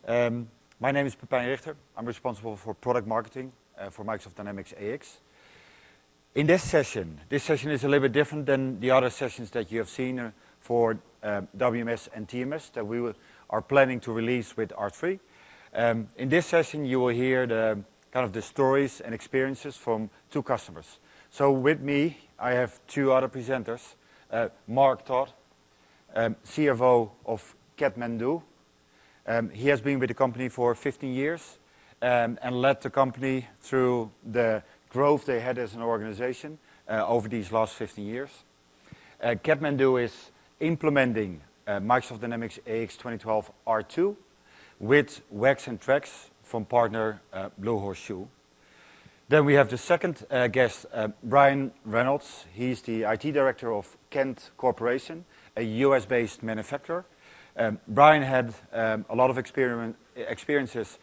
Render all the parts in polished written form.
My name is Pepijn Richter. I'm responsible for product marketing for Microsoft Dynamics AX. In this session is a little bit different than the other sessions that you have seen for WMS and TMS that we are planning to release with R3. In this session, you will hear the stories and experiences from two customers. So with me, I have two other presenters. Mark Todd, CFO of Kathmandu. He has been with the company for 15 years and led the company through the growth they had as an organization over these last 15 years. Kathmandu is implementing Microsoft Dynamics AX 2012 R2 with wax and tracks from partner Blue Horseshoe. Then we have the second guest, Brian Reynolds. He's the IT director of Kent Corporation, a US-based manufacturer. Brian had a lot of experiences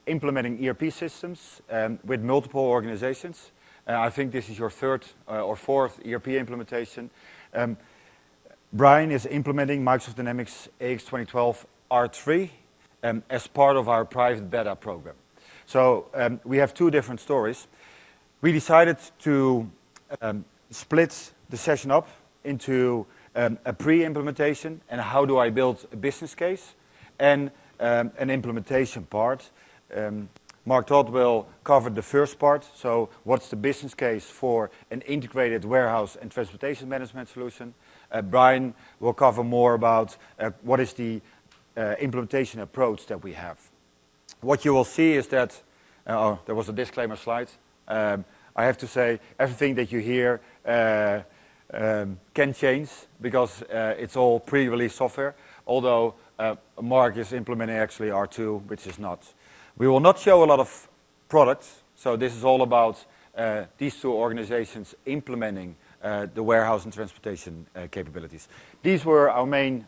implementing ERP systems with multiple organizations. I think this is your third or fourth ERP implementation. Brian is implementing Microsoft Dynamics AX 2012 R3 as part of our private beta program. So we have two different stories. We decided to split the session up into a pre-implementation and how do I build a business case, and an implementation part. Mark Todd will cover the first part, so what's the business case for an integrated warehouse and transportation management solution. Brian will cover more about what is the implementation approach that we have. What you will see is that, there was a disclaimer slide. I have to say, everything that you hear can change because it's all pre-release software, although Mark is implementing actually R2, which is not. We will not show a lot of products, so this is all about these two organizations implementing the warehouse and transportation capabilities. These were our main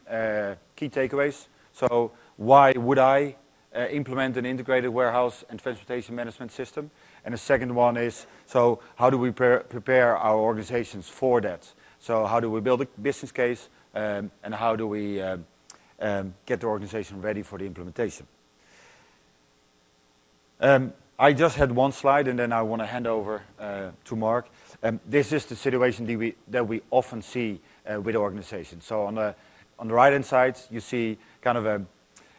key takeaways. So why would I implement an integrated warehouse and transportation management system? And the second one is, so how do we prepare our organizations for that? So how do we build a business case, and how do we get the organization ready for the implementation? I just had one slide, and then I want to hand over to Mark. This is the situation that we often see with organizations. So on the right-hand side, you see kind of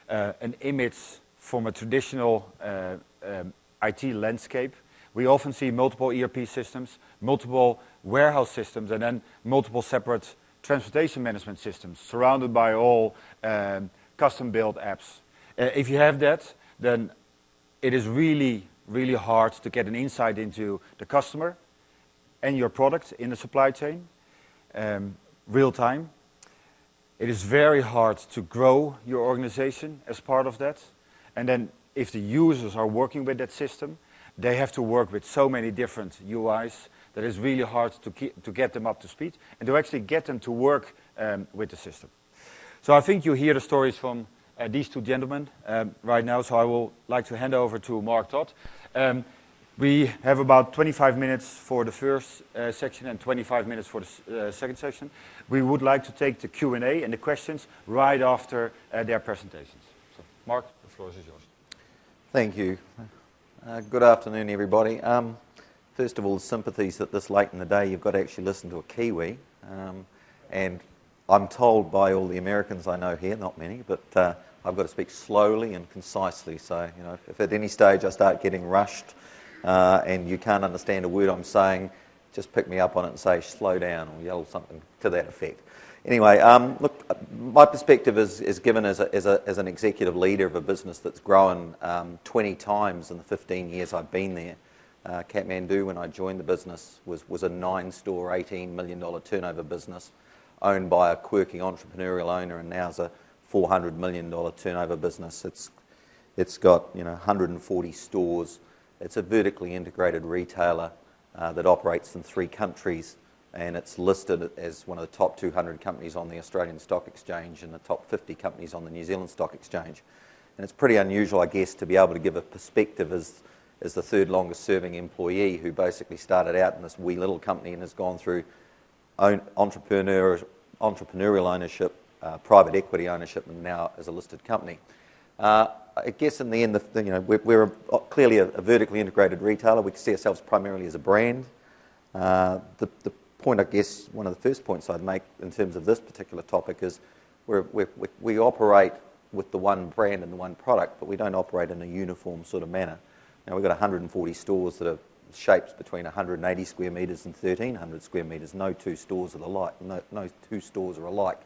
an image from a traditional IT landscape. We often see multiple ERP systems, multiple warehouse systems, and then multiple separate transportation management systems surrounded by all custom-built apps. If you have that, then it is really, really hard to get an insight into the customer and your product in the supply chain, real time. It is very hard to grow your organization as part of that. And then if the users are working with that system, they have to work with so many different UIs that it's really hard to get them up to speed and to actually get them to work with the system. So I think you hear the stories from these two gentlemen right now, so I will like to hand over to Mark Todd. We have about 25 minutes for the first section and 25 minutes for the second section. We would like to take the Q&A and the questions right after their presentations. So, Mark, the floor is yours. Thank you. Good afternoon, everybody. First of all, sympathies that this late in the day you've got to actually listen to a Kiwi. And I'm told by all the Americans I know here, not many, but I've got to speak slowly and concisely. So, you know, if at any stage I start getting rushed and you can't understand a word I'm saying, just pick me up on it and say, slow down, or yell something to that effect. Anyway, look, my perspective is given as an executive leader of a business that's grown 20 times in the 15 years I've been there. Kathmandu, when I joined the business, was a 9-store, $18 million turnover business owned by a quirky entrepreneurial owner, and now is a $400 million turnover business. It's got 140 stores. It's a vertically integrated retailer that operates in 3 countries, and it's listed as one of the top 200 companies on the Australian Stock Exchange and the top 50 companies on the New Zealand Stock Exchange. And it's pretty unusual, I guess, to be able to give a perspective as the third longest serving employee who basically started out in this wee little company and has gone through entrepreneurial ownership, private equity ownership, and now as a listed company. I guess in the end, we're clearly a vertically integrated retailer. We see ourselves primarily as a brand. The point, I guess, one of the first points I'd make in terms of this particular topic is we operate with the one brand and the one product, but we don't operate in a uniform sort of manner. Now, we've got 140 stores that are shaped between 180 square metres and 1,300 square metres. No two stores are alike. No two stores are alike.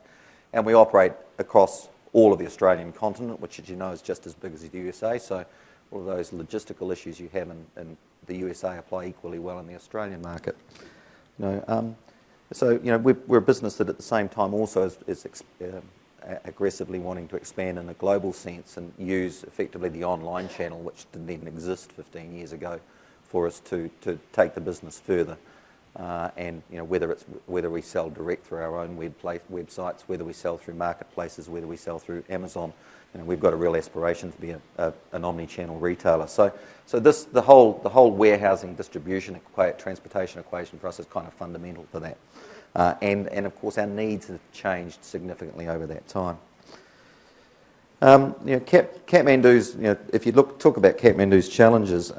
And we operate across all of the Australian continent, which, as you know, is just as big as the USA. So all of those logistical issues you have in the USA apply equally well in the Australian market. We're a business that at the same time also is aggressively wanting to expand in a global sense and use effectively the online channel, which didn't even exist 15 years ago, for us to take the business further. Whether we sell direct through our own websites, whether we sell through marketplaces, whether we sell through Amazon, we've got a real aspiration to be an omni-channel retailer. So the whole warehousing, distribution, transportation equation for us is kind of fundamental to that. And of course our needs have changed significantly over that time. Kathmandu's, if you talk about Kathmandu's challenges,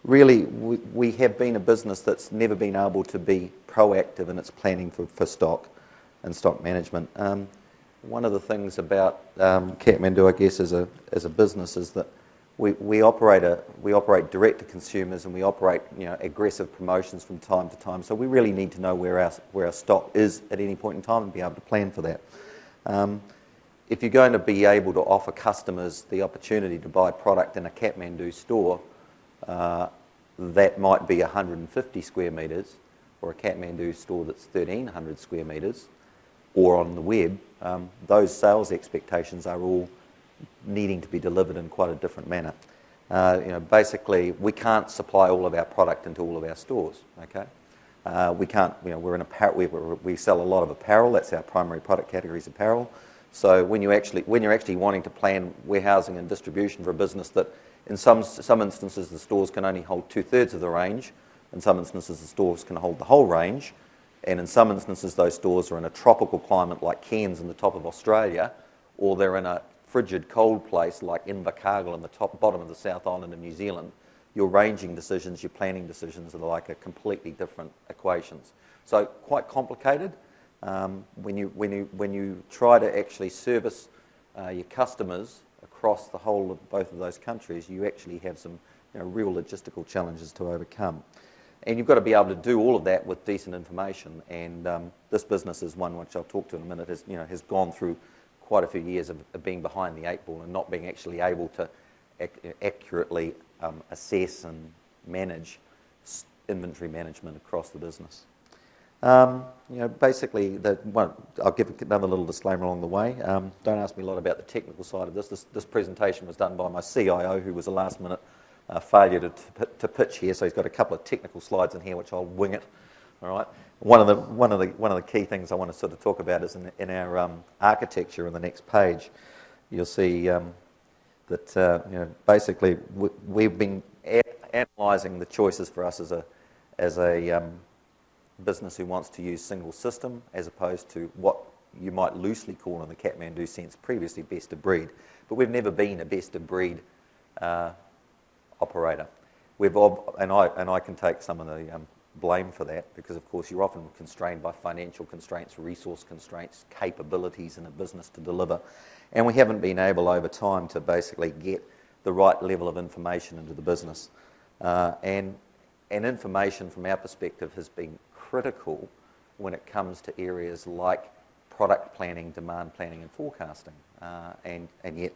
really we have been a business that's never been able to be proactive in its planning for stock and stock management. One of the things about Kathmandu, I guess, as a business is that we operate direct to consumers, and we operate aggressive promotions from time to time. So we really need to know where our stock is at any point in time and be able to plan for that. If you're going to be able to offer customers the opportunity to buy product in a Kathmandu store, that might be 150 square metres, or a Kathmandu store that's 1,300 square metres, or on the web, those sales expectations are all needing to be delivered in quite a different manner. Basically, we can't supply all of our product into all of our stores. Okay, we can't. We're in apparel. We sell a lot of apparel. That's our primary product category is apparel. So when you're actually wanting to plan warehousing and distribution for a business that in some instances the stores can only hold 2/3 of the range, in some instances the stores can hold the whole range, and in some instances those stores are in a tropical climate like Cairns in the top of Australia, or they're in a frigid cold place like Invercargill in the bottom of the South Island of New Zealand. Your ranging decisions, your planning decisions are like a completely different equations. So quite complicated. When you try to actually service your customers across the whole of both of those countries, you actually have some real logistical challenges to overcome. And you've got to be able to do all of that with decent information. And this business is one which I'll talk to in a minute. Has gone through quite a few years of being behind the eight ball and not being actually able to accurately assess and manage inventory management across the business. Basically, I'll give another little disclaimer along the way. Don't ask me a lot about the technical side of this. This presentation was done by my CIO, who was a last-minute failure to pitch here, so he's got a couple of technical slides in here, which I'll wing it. All right. One of the key things I want to sort of talk about is in our architecture on the next page. You'll see that basically we've been analysing the choices for us as a business who wants to use single system, as opposed to what you might loosely call in the Kathmandu sense previously best of breed. But we've never been a best of breed operator. And I can take some of the blame for that, because of course you're often constrained by financial constraints, resource constraints, capabilities in a business to deliver, and we haven't been able over time to basically get the right level of information into the business. And information from our perspective has been critical when it comes to areas like product planning, demand planning and forecasting. And yet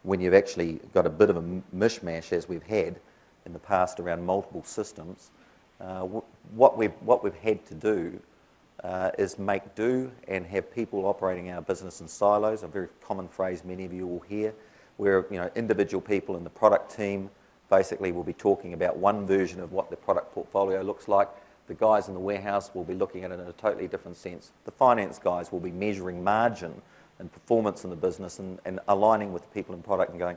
when you've actually got a bit of a mishmash, as we've had in the past around multiple systems, what we've had to do is make do and have people operating our business in silos. A very common phrase many of you will hear, where individual people in the product team basically will be talking about one version of what the product portfolio looks like. The guys in the warehouse will be looking at it in a totally different sense. The finance guys will be measuring margin and performance in the business and aligning with the people in product and going,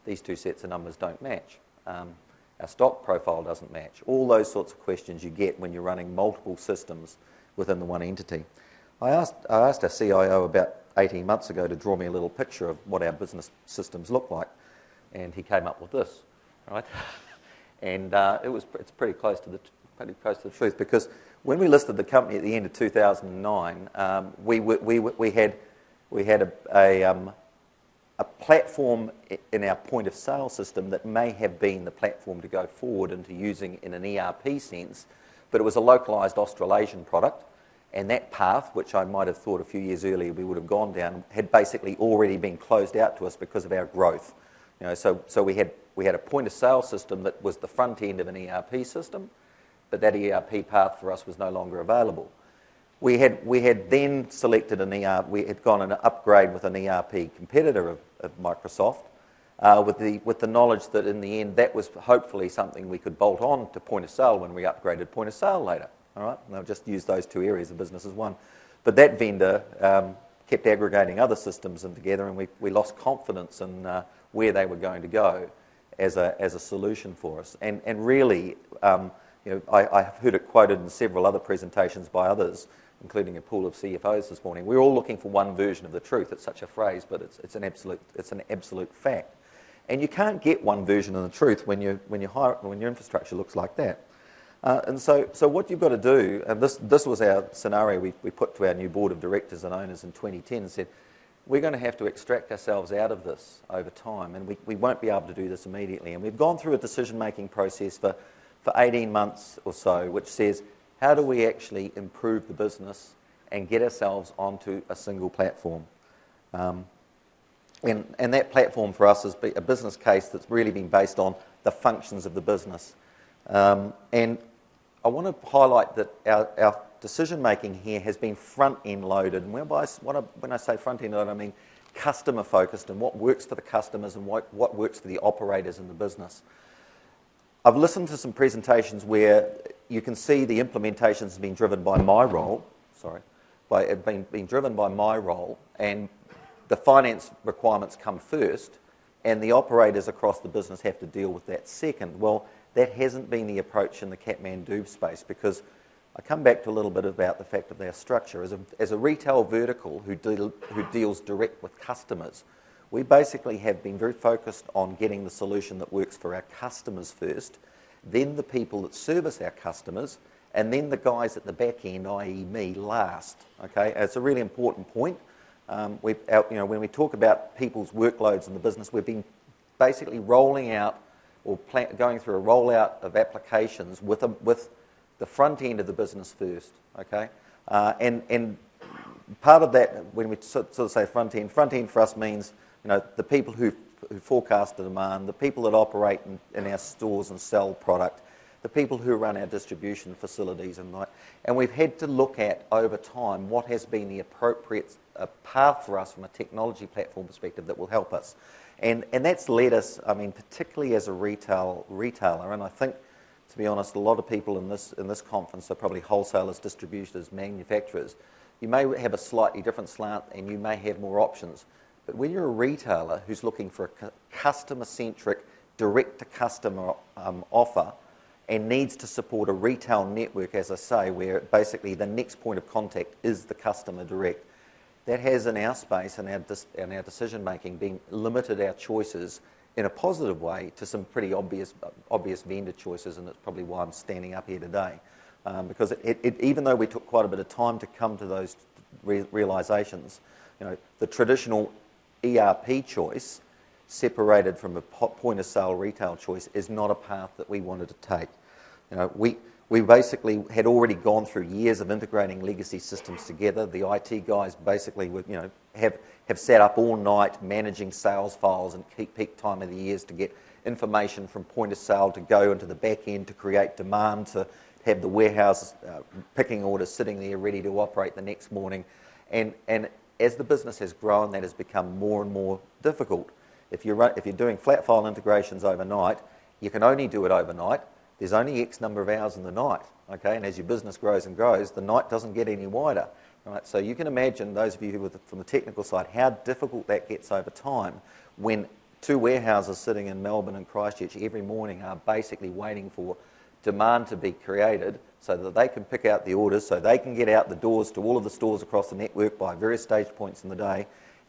these two sets of numbers don't match. Our stock profile doesn't match. All those sorts of questions you get when you're running multiple systems within the one entity. I asked our CIO about 18 months ago to draw me a little picture of what our business systems look like, and he came up with this, right? And it's pretty close to the truth, because when we listed the company at the end of 2009, we had a platform in our point of sale system that may have been the platform to go forward into using in an ERP sense, but it was a localized Australasian product, and that path, which I might have thought a few years earlier we would have gone down, had basically already been closed out to us because of our growth. You know, so we had a point of sale system that was the front end of an ERP system, but that ERP path for us was no longer available. We had then selected an ERP. We had gone an upgrade with an ERP competitor of Microsoft, with the knowledge that in the end that was hopefully something we could bolt on to point of sale when we upgraded point of sale later. All right, and I'll just use those two areas of business as one. But that vendor kept aggregating other systems in together, and we lost confidence in where they were going to go as a solution for us. And really, I've heard it quoted in several other presentations by others, including a pool of CFOs this morning. We're all looking for one version of the truth. It's such a phrase, but it's an absolute fact. And you can't get one version of the truth when your infrastructure looks like that. And so what you've got to do, and this was our scenario we put to our new board of directors and owners in 2010, and said, we're going to have to extract ourselves out of this over time, and we won't be able to do this immediately. And we've gone through a decision-making process for 18 months or so, which says, how do we actually improve the business and get ourselves onto a single platform? And that platform for us is a business case that's really been based on the functions of the business. And I want to highlight that our decision-making here has been front-end loaded. And when I say front-end loaded, I mean customer-focused and what works for the customers and what works for the operators in the business. I've listened to some presentations where you can see the implementation has been driven by my role, being driven by my role, and the finance requirements come first, and the operators across the business have to deal with that second. Well, that hasn't been the approach in the Kathmandu space, because I come back to a little bit about the fact of our structure. As a retail vertical who deals direct with customers, we basically have been very focused on getting the solution that works for our customers first, then the people that service our customers, and then the guys at the back end, i.e. me, last. Okay, it's a really important point. When we talk about people's workloads in the business, we've been basically rolling out or going through a rollout of applications with the front end of the business first. Okay, and part of that, when we sort of say front end for us means the people who forecast the demand, the people that operate in our stores and sell product, the people who run our distribution facilities, and we've had to look at over time what has been the appropriate path for us from a technology platform perspective that will help us, and that's led us. I mean, particularly as a retailer, and I think, to be honest, a lot of people in this conference are probably wholesalers, distributors, manufacturers. You may have a slightly different slant, and you may have more options. But when you're a retailer who's looking for a customer-centric, direct-to-customer offer and needs to support a retail network, as I say, where basically the next point of contact is the customer direct, that has in our space and our decision-making been limited our choices in a positive way to some pretty obvious vendor choices, and that's probably why I'm standing up here today. Because even though we took quite a bit of time to come to those realizations, the traditional ERP choice, separated from a point-of-sale retail choice, is not a path that we wanted to take. We basically had already gone through years of integrating legacy systems together. The IT guys basically have sat up all night managing sales files and peak time of the years to get information from point of sale to go into the back end to create demand, to have the warehouse picking orders sitting there ready to operate the next morning. And as the business has grown, that has become more and more difficult. If you're doing flat file integrations overnight, you can only do it overnight. There's only X number of hours in the night, okay? And as your business grows and grows, the night doesn't get any wider, right? So you can imagine, those of you from the technical side, how difficult that gets over time when two warehouses sitting in Melbourne and Christchurch every morning are basically waiting for demand to be created so that they can pick out the orders, so they can get out the doors to all of the stores across the network by various stage points in the day,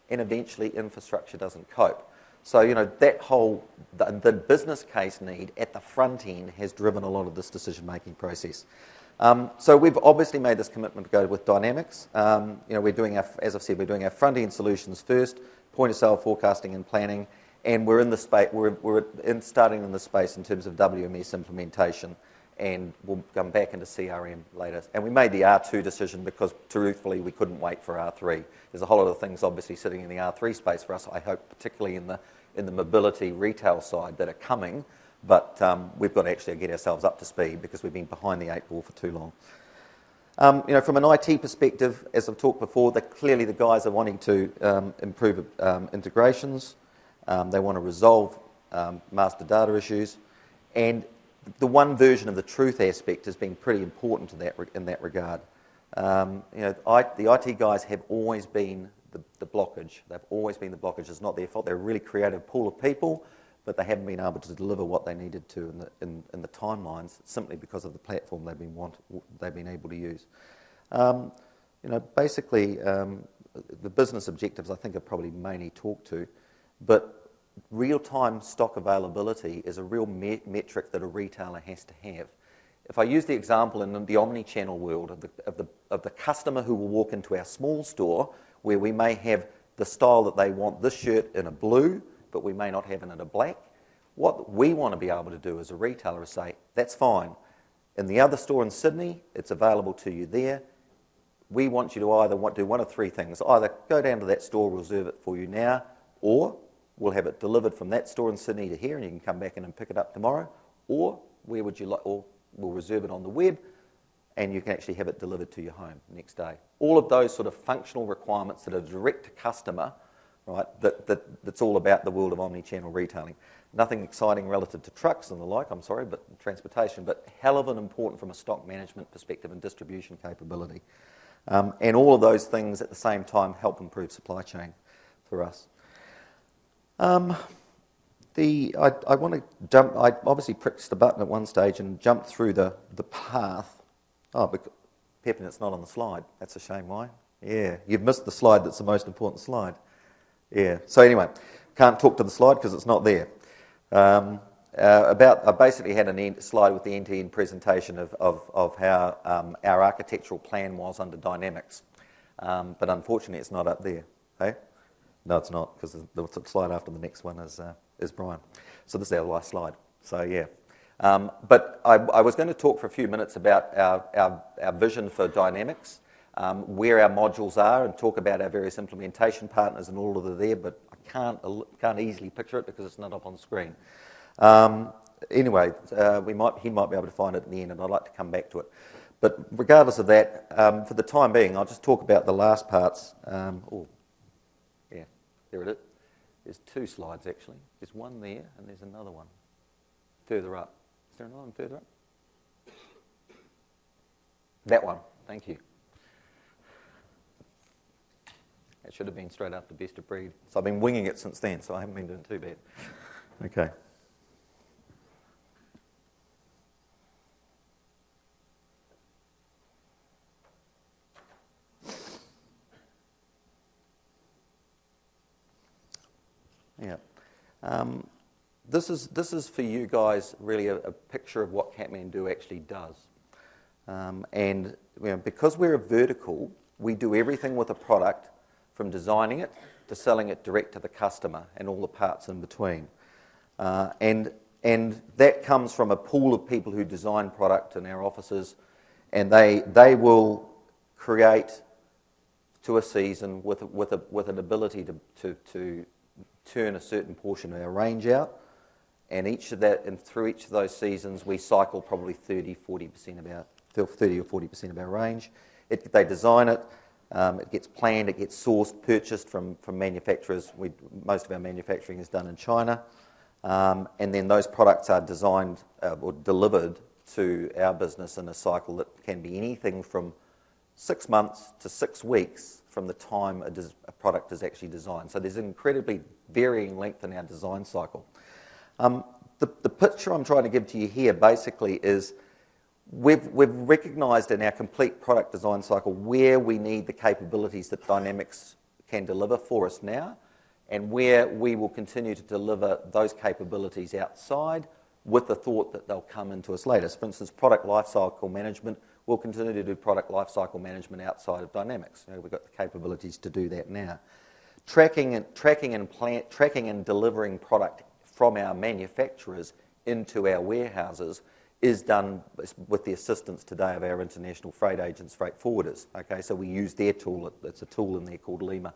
and eventually infrastructure doesn't cope. So, that whole, the business case need at the front end has driven a lot of this decision-making process. So we've obviously made this commitment to go with Dynamics. We're doing as I've said, we're doing our front-end solutions first, point-of-sale forecasting and planning, and we're in the space. We're starting in the space in terms of WMS implementation, and we'll come back into CRM later. And we made the R2 decision because, truthfully, we couldn't wait for R3. There's a whole lot of things obviously sitting in the R3 space for us. I hope, particularly in the mobility retail side, that are coming. But we've got to actually get ourselves up to speed because we've been behind the 8 ball for too long. From an IT perspective, as I've talked before, clearly the guys are wanting to improve integrations. They want to resolve master data issues, and the one version of the truth aspect has been pretty important to in that regard. The IT guys have always been the blockage. They've always been the blockage. It's not their fault. They're a really creative pool of people, but they haven't been able to deliver what they needed to in the timelines simply because of the platform they've been able to use. Basically, the business objectives I think are probably mainly talked to, but real-time stock availability is a real metric that a retailer has to have. If I use the example in the omni-channel world of the customer who will walk into our small store where we may have the style that they want, this shirt in a blue, but we may not have it in a black, what we want to be able to do as a retailer is say, that's fine. In the other store in Sydney, it's available to you there. We want you to either do one of three things. Either go down to that store, reserve it for you now, or we'll have it delivered from that store in Sydney to here and you can come back in and pick it up tomorrow, or where would you like, or we'll reserve it on the web and you can actually have it delivered to your home next day. All of those sort of functional requirements that are direct to customer, right, that's all about the world of omni-channel retailing. Nothing exciting relative to trucks and the like, I'm sorry, but transportation, but hell of an important from a stock management perspective and distribution capability. And all of those things at the same time help improve supply chain for us. I want to jump. I obviously pressed the button at one stage and jumped through the path. Oh, but Pepin, it's not on the slide. That's a shame. Why? Yeah, you've missed the slide that's the most important slide. Yeah. So anyway, can't talk to the slide because it's not there. I basically had a slide with the end-to-end presentation of how our architectural plan was under Dynamics, but unfortunately it's not up there. Hey? No, it's not, because the slide after the next one is Brian. So this is our last slide. So yeah. But I was going to talk for a few minutes about our vision for Dynamics, where our modules are, and talk about our various implementation partners and all of the there, but I can't easily picture it because it's not up on screen. Anyway, he might be able to find it at the end, and I'd like to come back to it. But regardless of that, for the time being, I'll just talk about the last parts. Yeah, there it is. There's two slides, actually. There's one there, and there's another one further up. Is there another one further up? That one. Thank you. That should have been straight after Best of Breed. So I've been winging it since then, so I haven't been doing too bad. Okay. Yeah. This is for you guys really a picture of what Kathmandu actually does. And because we're a vertical, we do everything with a product from designing it to selling it direct to the customer and all the parts in between. And that comes from a pool of people who design product in our offices, and they will create to a season with an ability to turn a certain portion of our range out, and through each of those seasons we cycle probably 30 or 40% of our range. They design it, it gets planned, it gets sourced, purchased from manufacturers. Most of our manufacturing is done in China, and then those products are designed or delivered to our business in a cycle that can be anything from 6 months to 6 weeks from the time a product is actually designed. So there's an incredibly varying length in our design cycle. the picture I'm trying to give to you here basically is we've recognised in our complete product design cycle where we need the capabilities that Dynamics can deliver for us now, and where we will continue to deliver those capabilities outside with the thought that they'll come into us later. So for instance, product lifecycle management, we'll continue to do product lifecycle management outside of Dynamics. We've got the capabilities to do that now. Tracking and delivering product from our manufacturers into our warehouses is done with the assistance today of our international freight agents, freight forwarders. Okay, so we use their tool. It's a tool in there called LIMA,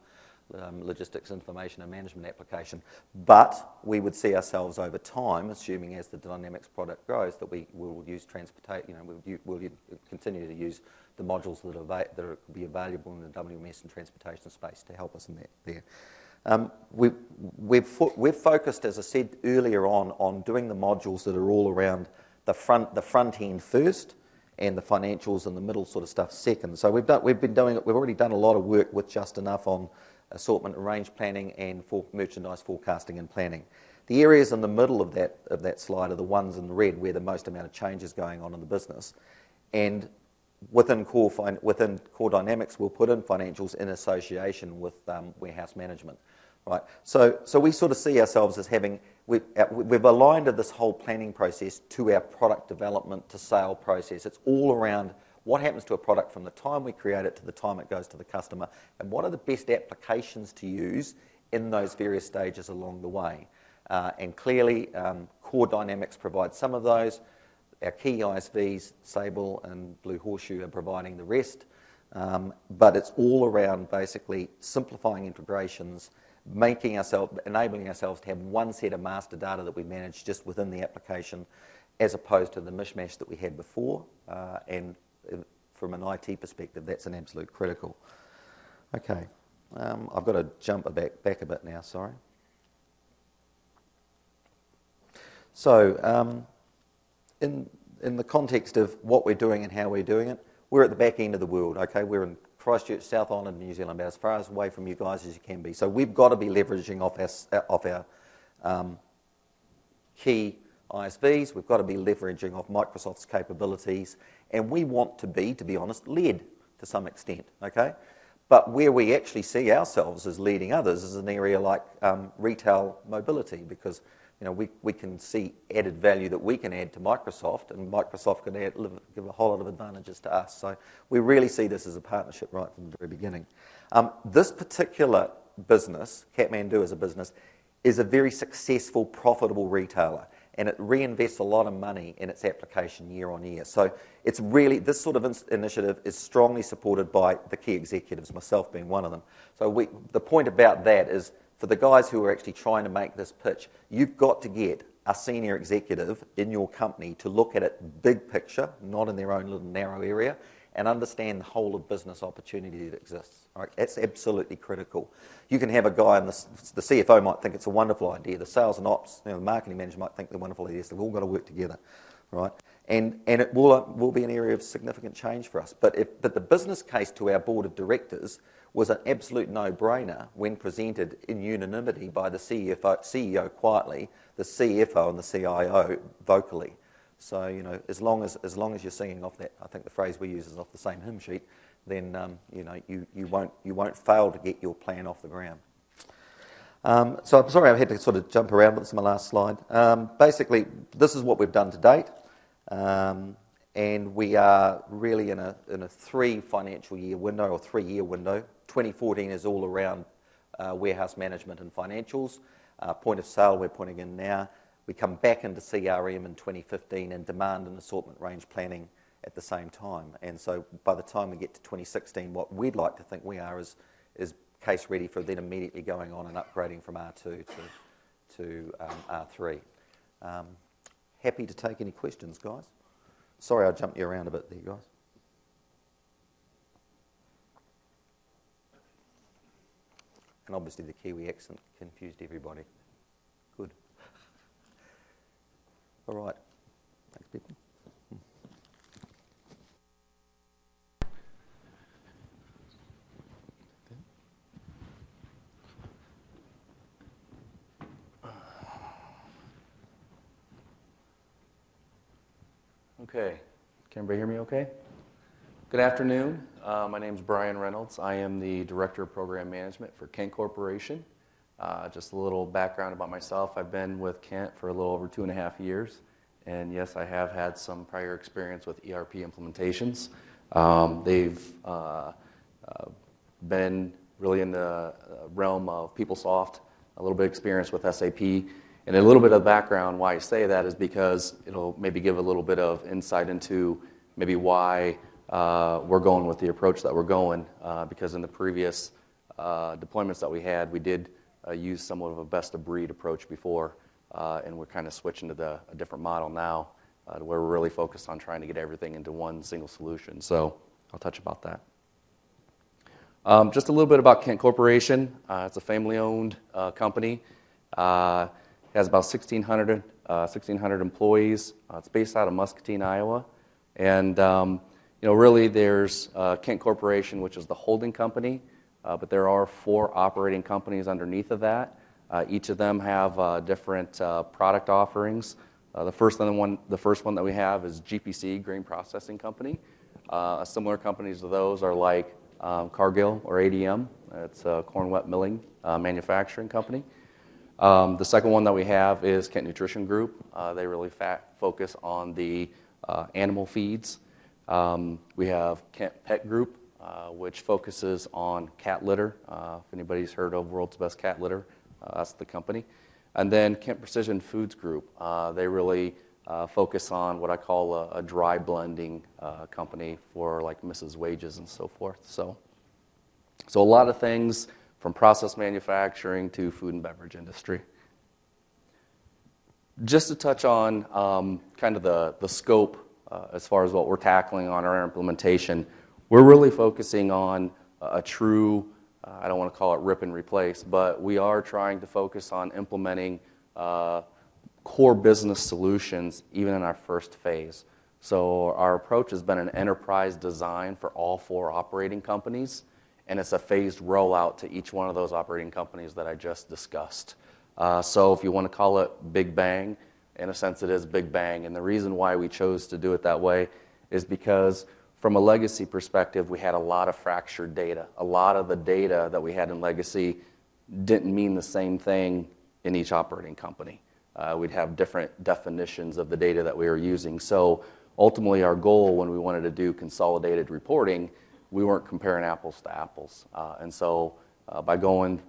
Logistics Information and Management Application. But we would see ourselves over time, assuming as the Dynamics product grows, that we will use transportation. We'll continue to use the modules that will be available in the WMS and transportation space to help us in that there. We've focused, as I said earlier on doing the modules that are all around the front end first, and the financials and the middle sort of stuff second. So we've already done a lot of work with Just Enough on assortment and range planning and for merchandise forecasting and planning. The areas in the middle of that slide are the ones in red where the most amount of change is going on in the business. And within core Dynamics, we'll put in financials in association with warehouse management. Right. So we sort of see ourselves as we've aligned this whole planning process to our product development to sale process. It's all around what happens to a product from the time we create it to the time it goes to the customer, and what are the best applications to use in those various stages along the way. And clearly, Core Dynamics provides some of those. Our key ISVs, Sable and Blue Horseshoe, are providing the rest. But it's all around basically simplifying integrations, enabling ourselves to have one set of master data that we manage just within the application, as opposed to the mishmash that we had before. And from an IT perspective, that's an absolute critical. Okay, I've got to jump back a bit now, sorry. So in the context of what we're doing and how we're doing it, we're at the back end of the world, okay? We're in Christchurch, South Island, New Zealand, about as far away from you guys as you can be. So we've got to be leveraging off our key ISVs. We've got to be leveraging off Microsoft's capabilities, and we want to be honest, led to some extent, okay? But where we actually see ourselves as leading others is an area like retail mobility, because we can see added value that we can add to Microsoft, and Microsoft can give a whole lot of advantages to us. So we really see this as a partnership right from the very beginning. This particular business, Kathmandu as a business, is a very successful, profitable retailer, and it reinvests a lot of money in its application year on year. So it's really, this sort of initiative is strongly supported by the key executives, myself being one of them. So the point about that is, for the guys who are actually trying to make this pitch, you've got to get a senior executive in your company to look at it big picture, not in their own little narrow area, and understand the whole of business opportunity that exists. Right? That's absolutely critical. You can have a guy, and the CFO might think it's a wonderful idea, the sales and ops, the marketing manager might think they're wonderful ideas, they've all got to work together. Right? And it will be an area of significant change for us. But the business case to our board of directors was an absolute no-brainer when presented in unanimity by the CEO quietly, the CFO and the CIO vocally. So as long as you're singing off that, I think the phrase we use is off the same hymn sheet, then you won't fail to get your plan off the ground. So I'm sorry I had to sort of jump around, but this is my last slide. Basically, this is what we've done to date. And we are really in a 3 financial year window or 3-year window. 2014 is all around warehouse management and financials. Point of sale we're putting in now. We come back into CRM in 2015 and demand and assortment range planning at the same time. And so by the time we get to 2016, what we'd like to think we are is case ready for then immediately going on and upgrading from R2 to R3. Happy to take any questions, guys. Sorry I jumped you around a bit there, guys. And obviously the Kiwi accent confused everybody. Good. All right. Thanks, people. Okay. Can everybody hear me okay? Good afternoon. My name is Brian Reynolds. I am the Director of Program Management for Kent Corporation. Just a little background about myself. I've been with Kent for a little over 2.5 years. And yes, I have had some prior experience with ERP implementations. They've been really in the realm of PeopleSoft, a little bit of experience with SAP. And a little bit of background why I say that is because it'll maybe give a little bit of insight into maybe why we're going with the approach that we're going. Because in the previous deployments that we had, we did use somewhat of a best-of-breed approach before. And we're kind of switching to a different model now to where we're really focused on trying to get everything into one single solution. So I'll touch about that. Just a little bit about Kent Corporation. It's a family-owned company. Has about 1,600 employees. It's based out of Muscatine, Iowa. And, really there's Kent Corporation, which is the holding company, but there are 4 operating companies underneath of that. Each of them have different product offerings. The first one that we have is GPC, Grain Processing Company. Similar companies to those are like Cargill or ADM. It's a corn wet milling manufacturing company. The second one that we have is Kent Nutrition Group. They really focus on the animal feeds. We have Kent Pet Group, which focuses on cat litter. If anybody's heard of World's Best Cat Litter, that's the company. And then Kent Precision Foods Group. They really focus on what I call a dry blending company for like Mrs. Wages and so forth. So a lot of things from process manufacturing to food and beverage industry. Just to touch on kind of the scope as far as what we're tackling on our implementation, we're really focusing on a true, I don't want to call it rip and replace, but we are trying to focus on implementing core business solutions even in our first phase. So our approach has been an enterprise design for all 4 operating companies, and it's a phased rollout to each one of those operating companies that I just discussed. So if you want to call it Big Bang, in a sense it is Big Bang. And the reason why we chose to do it that way is because from a legacy perspective, we had a lot of fractured data. A lot of the data that we had in legacy didn't mean the same thing in each operating company. We'd have different definitions of the data that we were using. So ultimately our goal when we wanted to do consolidated reporting, we weren't comparing apples to apples. And so by going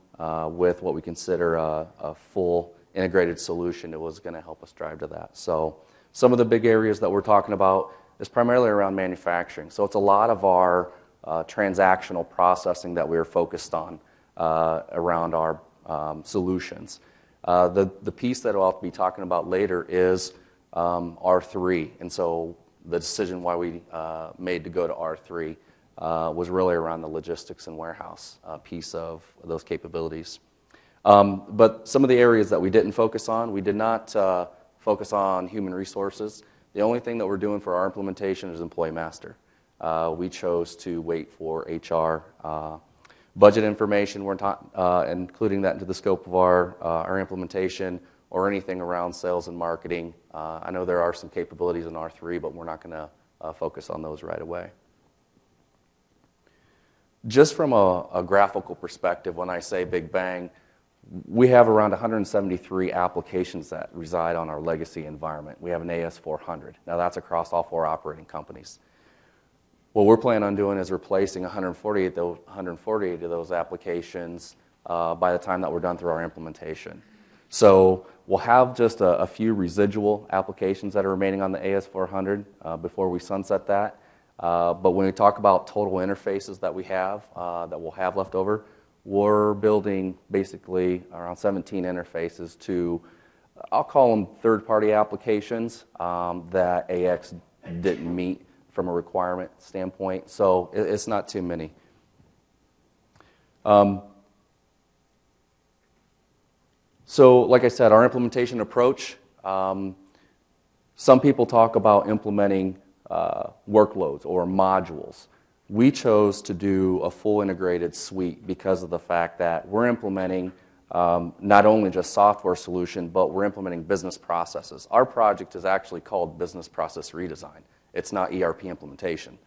with what we consider a full integrated solution, it was going to help us drive to that. So some of the big areas that we're talking about is primarily around manufacturing. So it's a lot of our transactional processing that we are focused on around our solutions. The piece that I'll be talking about later is R3. And so the decision why we made to go to R3 was really around the logistics and warehouse piece of those capabilities. But some of the areas that we didn't focus on, we did not focus on human resources. The only thing that we're doing for our implementation is employee master. We chose to wait for HR budget information. We're not including that into the scope of our implementation or anything around sales and marketing. I know there are some capabilities in R3, but we're not going to focus on those right away. Just from a graphical perspective, when I say Big Bang, we have around 173 applications that reside on our legacy environment. We have an AS400. Now that's across all 4 operating companies. What we're planning on doing is replacing 148 of those applications by the time that we're done through our implementation. So we'll have just a few residual applications that are remaining on the AS400 before we sunset that. But when we talk about total interfaces that we have, that we'll have left over, we're building basically around 17 interfaces to, I'll call them third-party applications that AX didn't meet from a requirement standpoint. So it's not too many. So like I said, our implementation approach, some people talk about implementing workloads or modules. We chose to do a full integrated suite because of the fact that we're implementing not only just software solution, but we're implementing business processes. Our project is actually called Business Process Redesign. It's not ERP implementation.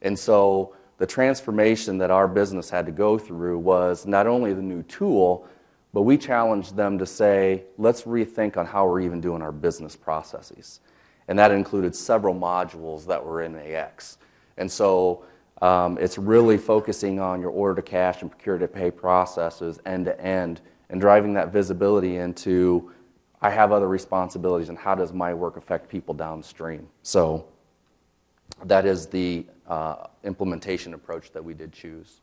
And so the transformation that our business had to go through was not only the new tool, but we challenged them to say, let's rethink on how we're even doing our business processes. And that included several modules that were in AX. And so it's really focusing on your order to cash and procure to pay processes end to end and driving that visibility into, I have other responsibilities and how does my work affect people downstream. So that is the implementation approach that we did choose.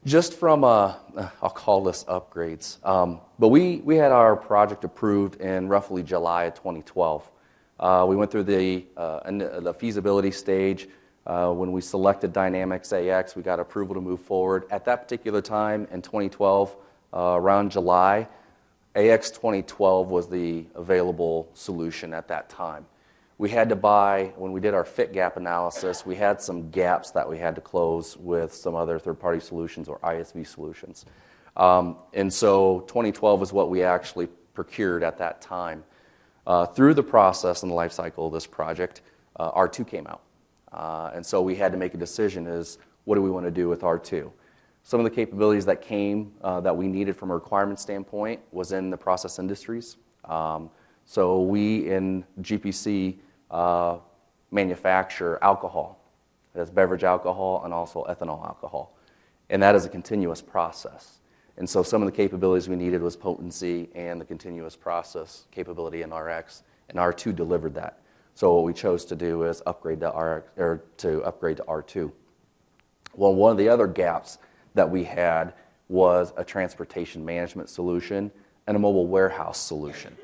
Just from, I'll call this upgrades, but we had our project approved in roughly July of 2012. We went through the feasibility stage. When we selected Dynamics AX, we got approval to move forward. At that particular time in 2012, around July, AX 2012 was the available solution at that time. We had to buy, when we did our fit gap analysis, we had some gaps that we had to close with some other third-party solutions or ISV solutions. And so 2012 is what we actually procured at that time. Through the process and the life cycle of this project, R2 came out. And so we had to make a decision is, what do we want to do with R2? Some of the capabilities that came that we needed from a requirement standpoint was in the process industries. So we in GPC manufacture alcohol. That's beverage alcohol and also ethanol alcohol. And that is a continuous process. And so some of the capabilities we needed was potency and the continuous process capability in RX, and R2 delivered that. So what we chose to do is upgrade to RX, or to upgrade to R2. Well, one of the other gaps that we had was a transportation management solution and a mobile warehouse solution.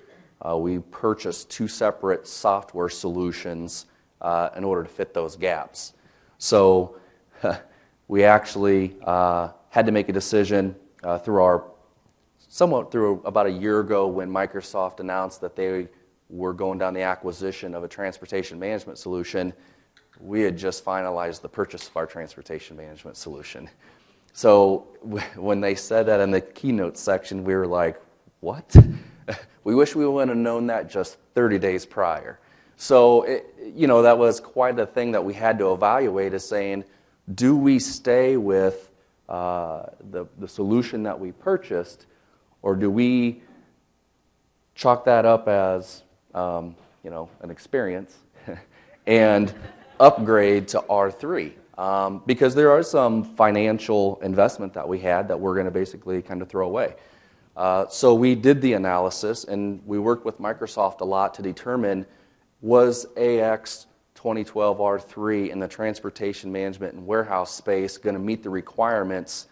We purchased two separate software solutions in order to fit those gaps. So we actually had to make a decision through about a year ago when Microsoft announced that they were going down the acquisition of a transportation management solution. We had just finalized the purchase of our transportation management solution. So when they said that in the keynote section, we were like, what? We wish we would have known that just 30 days prior. So, that was quite a thing that we had to evaluate, is saying, do we stay with the solution that we purchased, or do we chalk that up as, an experience and upgrade to R3? Because there are some financial investment that we had that we're going to basically kind of throw away. So we did the analysis, and we worked with Microsoft a lot to determine, was AX 2012 R3 in the transportation management and warehouse space going to meet the requirements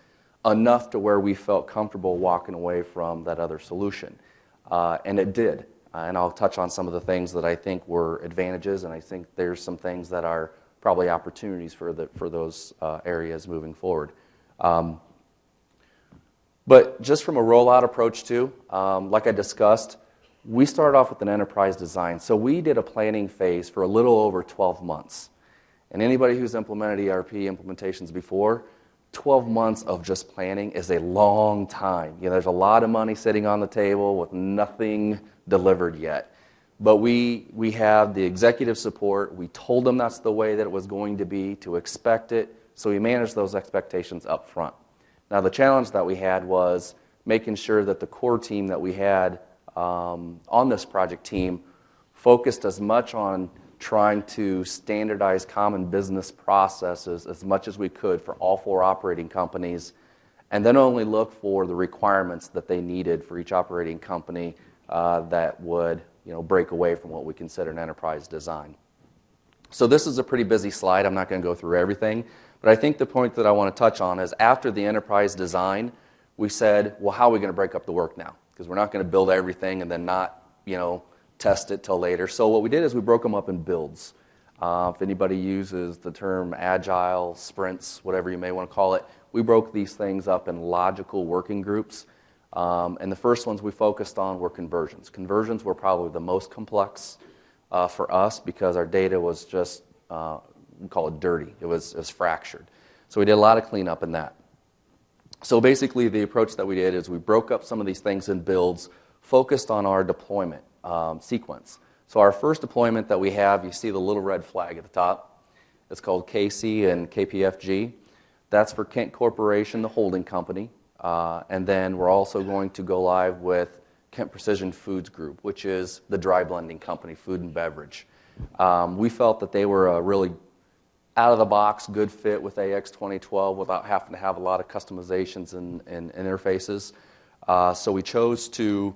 enough to where we felt comfortable walking away from that other solution? And it did. And I'll touch on some of the things that I think were advantages, and I think there's some things that are probably opportunities for those areas moving forward. But just from a rollout approach too, like I discussed, we started off with an enterprise design. So we did a planning phase for a little over 12 months. And anybody who's implemented ERP implementations before, 12 months of just planning is a long time. There's a lot of money sitting on the table with nothing delivered yet. But we have the executive support. We told them that's the way that it was going to be, to expect it. So we managed those expectations up front. Now, the challenge that we had was making sure that the core team that we had on this project team focused as much on trying to standardize common business processes as much as we could for all 4 operating companies, and then only look for the requirements that they needed for each operating company that would break away from what we consider an enterprise design. So this is a pretty busy slide. I'm not going to go through everything. But I think the point that I want to touch on is after the enterprise design, we said, well, how are we going to break up the work now? Because we're not going to build everything and then not, test it till later. So what we did is we broke them up in builds. If anybody uses the term agile, sprints, whatever you may want to call it, we broke these things up in logical working groups. And the first ones we focused on were conversions. Conversions were probably the most complex for us because our data was just, we call it dirty. It was fractured. So we did a lot of cleanup in that. So basically the approach that we did is we broke up some of these things in builds, focused on our deployment sequence. So our first deployment that we have, you see the little red flag at the top. It's called KC and KPFG. That's for Kent Corporation, the holding company. And then we're also going to go live with Kent Precision Foods Group, which is the dry blending company, food and beverage. We felt that they were a really out-of-the-box good fit with AX 2012 without having to have a lot of customizations and interfaces. So we chose to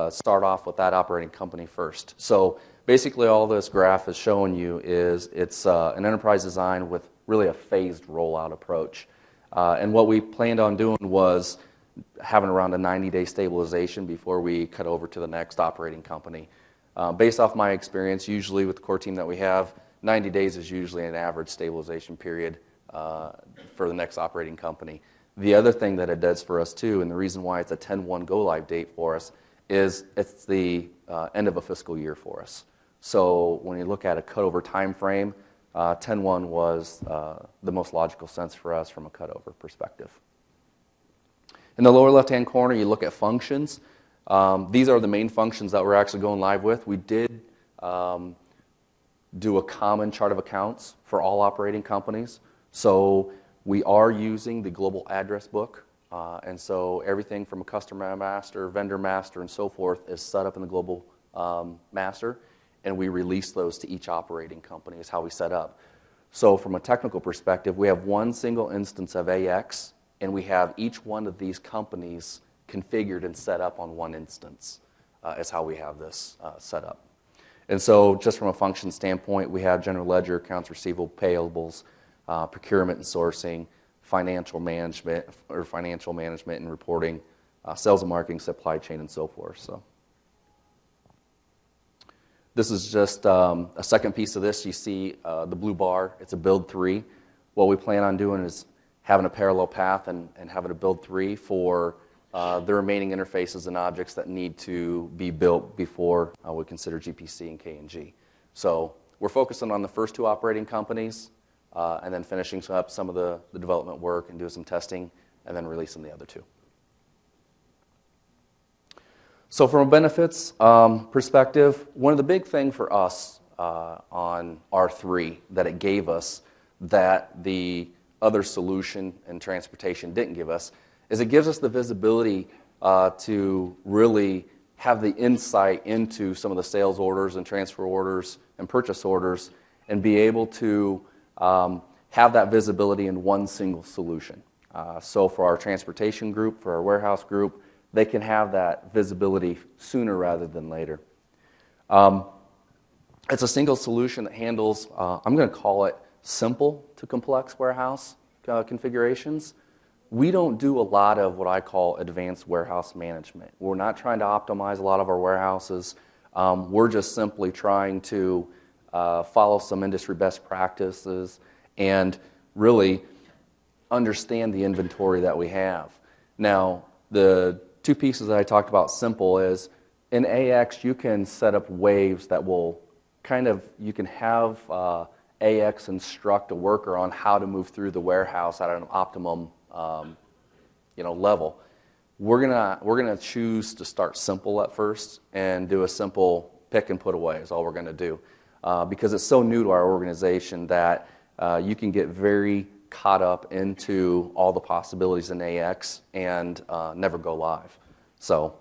start off with that operating company first. So basically all this graph is showing you is it's an enterprise design with really a phased rollout approach. And what we planned on doing was having around a 90-day stabilization before we cut over to the next operating company. Based off my experience, usually with the core team that we have, 90 days is usually an average stabilization period for the next operating company. The other thing that it does for us too, and the reason why it's a 10/1 go-live date for us, is it's the end of a fiscal year for us. So when you look at a cutover time frame, 10/1 was the most logical sense for us from a cutover perspective. In the lower left-hand corner, you look at functions. These are the main functions that we're actually going live with. We did do a common chart of accounts for all operating companies. So we are using the global address book. And so everything from a customer master, vendor master, and so forth is set up in the global master. And we release those to each operating company is how we set up. So from a technical perspective, we have one single instance of AX, and we have each one of these companies configured and set up on one instance is how we have this set up. And so just from a function standpoint, we have general ledger, accounts receivable, payables, procurement and sourcing, financial management and reporting, sales and marketing, supply chain, and so forth. So this is just a second piece of this. You see the blue bar. It's a build 3. What we plan on doing is having a parallel path and having a build 3 for the remaining interfaces and objects that need to be built before we consider GPC and K&G. So we're focusing on the first 2 operating companies and then finishing up some of the development work and doing some testing and then releasing the other 2. So from a benefits perspective, one of the big things for us on R3 that it gave us that the other solution in transportation didn't give us is it gives us the visibility to really have the insight into some of the sales orders and transfer orders and purchase orders and be able to have that visibility in one single solution. So for our transportation group, for our warehouse group, they can have that visibility sooner rather than later. It's a single solution that handles, I'm going to call it simple to complex warehouse configurations. We don't do a lot of what I call advanced warehouse management. We're not trying to optimize a lot of our warehouses. We're just simply trying to follow some industry best practices and really understand the inventory that we have. Now, the 2 pieces that I talked about simple is in AX you can set up waves that will you can have AX instruct a worker on how to move through the warehouse at an optimum level. We're gonna choose to start simple at first and do a simple pick and put away is all we're gonna do because it's so new to our organization that you can get very caught up into all the possibilities in AX and never go live. So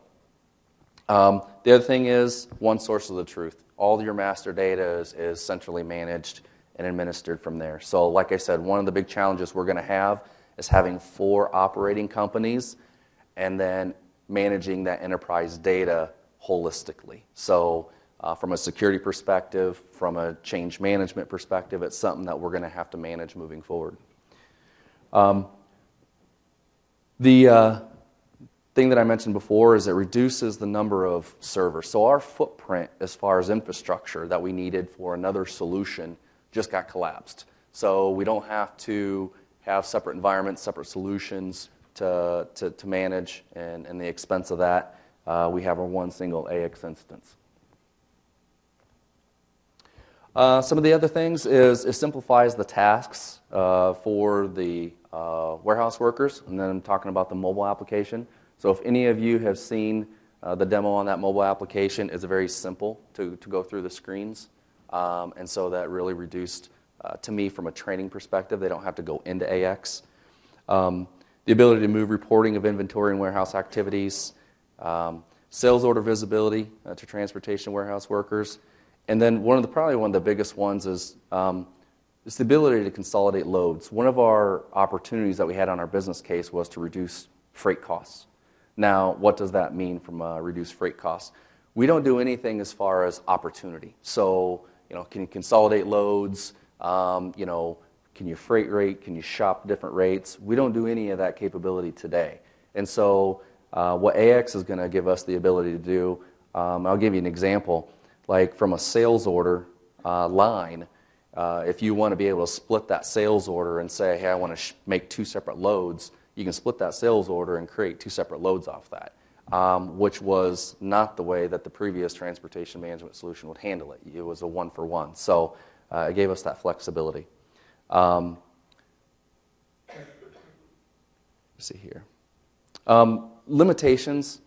the other thing is one source of the truth. All your master data is centrally managed and administered from there. So like I said, one of the big challenges we're going to have is having 4 operating companies and then managing that enterprise data holistically. So from a security perspective, from a change management perspective, it's something that we're going to have to manage moving forward. The thing that I mentioned before is it reduces the number of servers. So our footprint as far as infrastructure that we needed for another solution just got collapsed. So we don't have to have separate environments, separate solutions to manage, and the expense of that, we have our one single AX instance. Some of the other things is it simplifies the tasks for the warehouse workers, and then I'm talking about the mobile application. So if any of you have seen The demo on that mobile application is very simple to go through the screens. And so that really reduced, to me, from a training perspective, they don't have to go into AX. The ability to move reporting of inventory and warehouse activities, sales order visibility to transportation warehouse workers. And then probably one of the biggest ones is the ability to consolidate loads. One of our opportunities that we had on our business case was to reduce freight costs. Now, what does that mean from reduced freight costs? We don't do anything as far as opportunity. So, can you consolidate loads? Can you freight rate? Can you shop different rates? We don't do any of that capability today. And so what AX is going to give us the ability to do, I'll give you an example. Like from a sales order line, if you want to be able to split that sales order and say, hey, I want to make 2 separate loads, you can split that sales order and create 2 separate loads off that, which was not the way that the previous transportation management solution would handle it. It was a 1-for-1. So it gave us that flexibility. Let's see here. Limitations,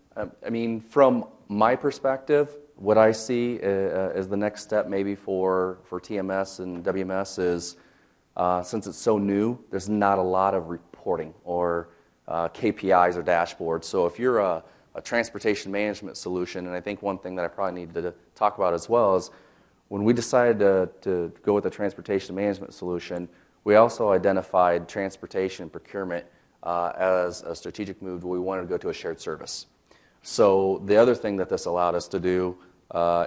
from my perspective, what I see as the next step maybe for TMS and WMS is, since it's so new, there's not a lot of reporting or KPIs or dashboards. So if you're a transportation management solution, and I think one thing that I probably need to talk about as well is when we decided to go with the transportation management solution, we also identified transportation and procurement as a strategic move where we wanted to go to a shared service. So the other thing that this allowed us to do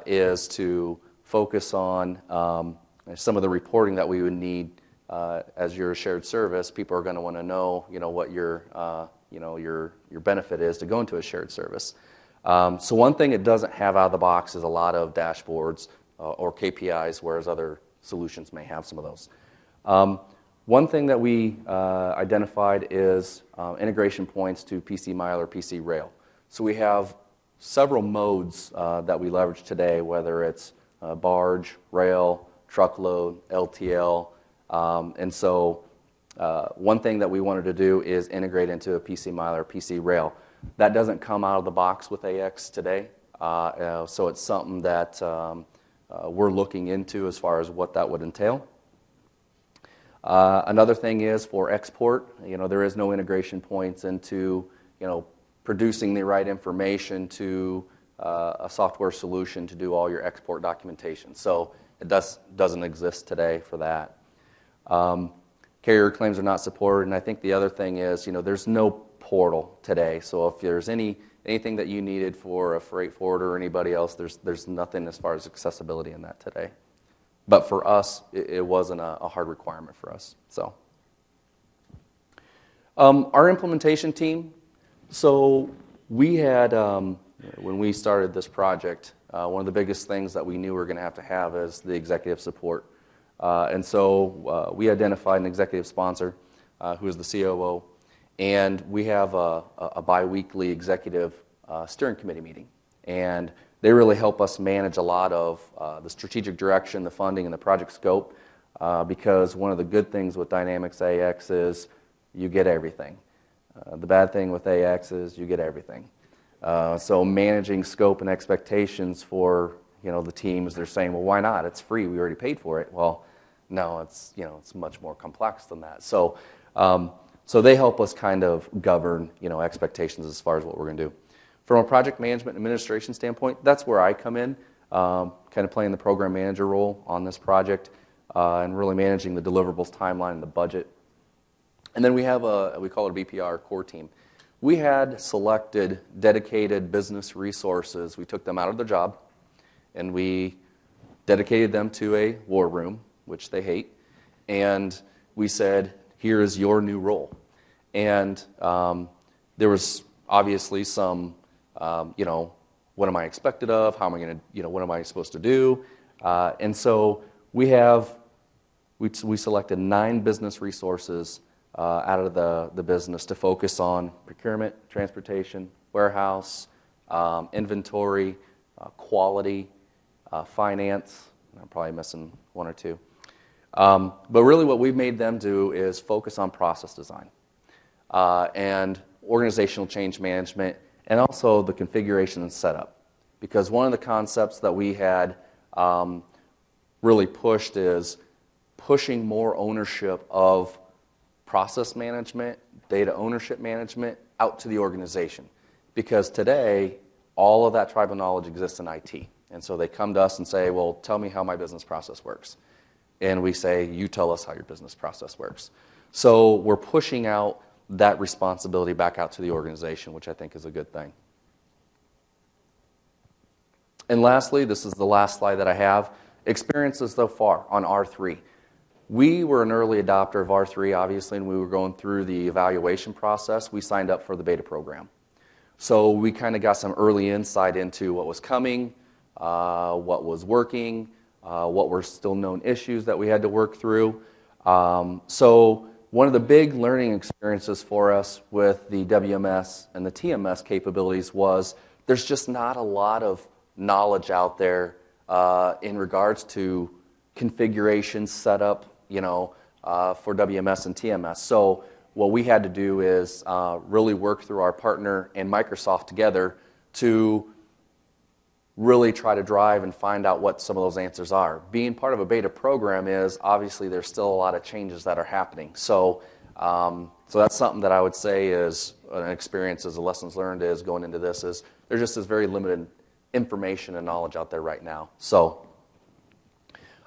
is to focus on some of the reporting that we would need as your shared service. People are going to want to know, what your benefit is to go into a shared service. So one thing it doesn't have out of the box is a lot of dashboards or KPIs, whereas other solutions may have some of those. One thing that we identified is integration points to PC Mile or PC Rail. So we have several modes that we leverage today, whether it's barge, rail, truckload, LTL. And so one thing that we wanted to do is integrate into a PC Mile or PC Rail. That doesn't come out of the box with AX today. So it's something that we're looking into as far as what that would entail. Another thing is for export, there is no integration points into, producing the right information to a software solution to do all your export documentation. So it doesn't exist today for that. Carrier claims are not supported, and I think the other thing is, there's no portal today. So if there's anything that you needed for a freight forwarder or anybody else, there's nothing as far as accessibility in that today. But for us, it wasn't a hard requirement for us. So our implementation team. So we had, when we started this project, one of the biggest things that we knew we were going to have is the executive support. And so we identified an executive sponsor who is the COO, and we have a bi-weekly executive steering committee meeting. And they really help us manage a lot of the strategic direction, the funding, and the project scope, because one of the good things with Dynamics AX is you get everything. The bad thing with AX is you get everything. So managing scope and expectations for the teams, they're saying, well, why not? It's free. We already paid for it. Well, no, it's it's much more complex than that. So so they help us kind of govern expectations as far as what we're going to do. From a project management administration standpoint, that's where I come in, kind of playing the program manager role on this project and really managing the deliverables timeline and the budget. And then we have we call it a BPR core team. We had selected dedicated business resources. We took them out of their job, and we dedicated them to a war room, which they hate, and we said, here is your new role. And there was obviously some, what am I expected of? How am I going to, what am I supposed to do? And so we selected 9 business resources out of the business to focus on procurement, transportation, warehouse, inventory, quality, finance. I'm probably missing 1 or 2. But really what we've made them do is focus on process design and organizational change management and also the configuration and setup. Because one of the concepts that we had really pushed is pushing more ownership of process management, data ownership management out to the organization. Because today, all of that tribal knowledge exists in IT. And so they come to us and say, well, tell me how my business process works. And we say, you tell us how your business process works. So we're pushing out that responsibility back out to the organization, which I think is a good thing. And lastly, this is the last slide that I have, experiences so far on R3. We were an early adopter of R3, obviously, and we were going through the evaluation process. We signed up for the beta program. So we kind of got some early insight into what was coming, what was working, what were still known issues that we had to work through. So one of the big learning experiences for us with the WMS and the TMS capabilities was there's just not a lot of knowledge out there in regards to configuration, setup, for WMS and TMS. So what we had to do is really work through our partner and Microsoft together to really try to drive and find out what some of those answers are. Being part of a beta program is obviously there's still a lot of changes that are happening. So that's something that I would say is an experience as a lessons learned is going into this is there just is very limited information and knowledge out there right now. So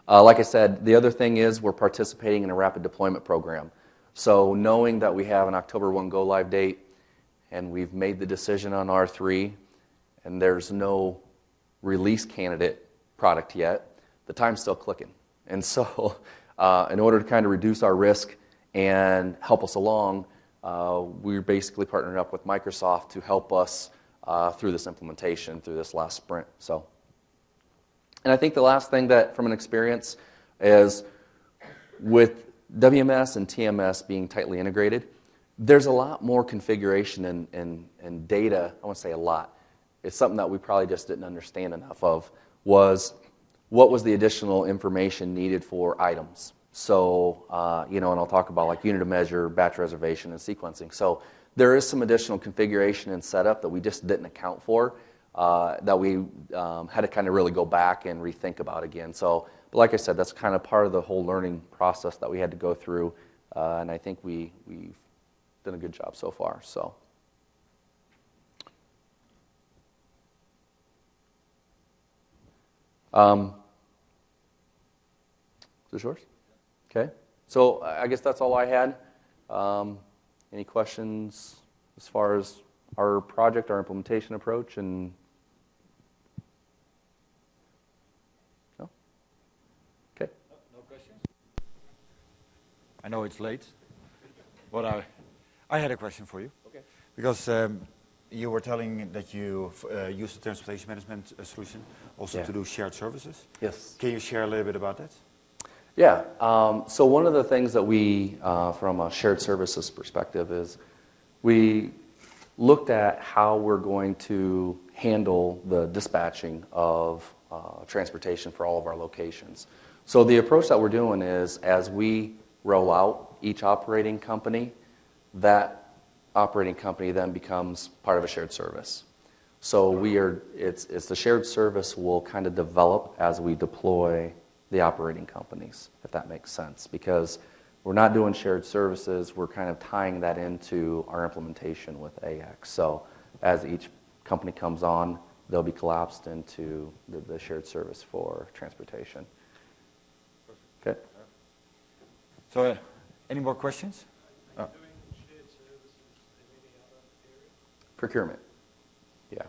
like I said, the other thing is we're participating in a rapid deployment program. So knowing that we have an October 1 go live date and we've made the decision on R3 and there's no release candidate product yet, the time's still clicking. And so in order to kind of reduce our risk and help us along, we're basically partnering up with Microsoft to help us through this implementation, through this last sprint. So, and I think the last thing that from an experience is with WMS and TMS being tightly integrated, there's a lot more configuration and data. I won't say a lot. It's something that we probably just didn't understand enough of was what was the additional information needed for items. So, and I'll talk about like unit of measure, batch reservation, and sequencing. So there is some additional configuration and setup that we just didn't account for that we had to kind of really go back and rethink about again. So, but like I said, that's kind of part of the whole learning process that we had to go through, and I think we've done a good job so far. So. Is this yours? Okay. So I guess that's all I had. Any questions as far as our project, our implementation approach, and no? Okay. No questions? I know it's late, but I had a question for you. Okay. Because you were telling that you use the transportation management solution also to do shared services. Yes. Can you share a little bit about that? Yeah. So one of the things that we, from a shared services perspective, is we looked at how we're going to handle the dispatching of transportation for all of our locations. So the approach that we're doing is as we roll out each operating company, that operating company then becomes part of a shared service. So it's the shared service will kind of develop as we deploy the operating companies, if that makes sense. Because we're not doing shared services, we're kind of tying that into our implementation with AX. So as each company comes on, they'll be collapsed into the shared service for transportation. Okay. So any more questions? Procurement. Yeah.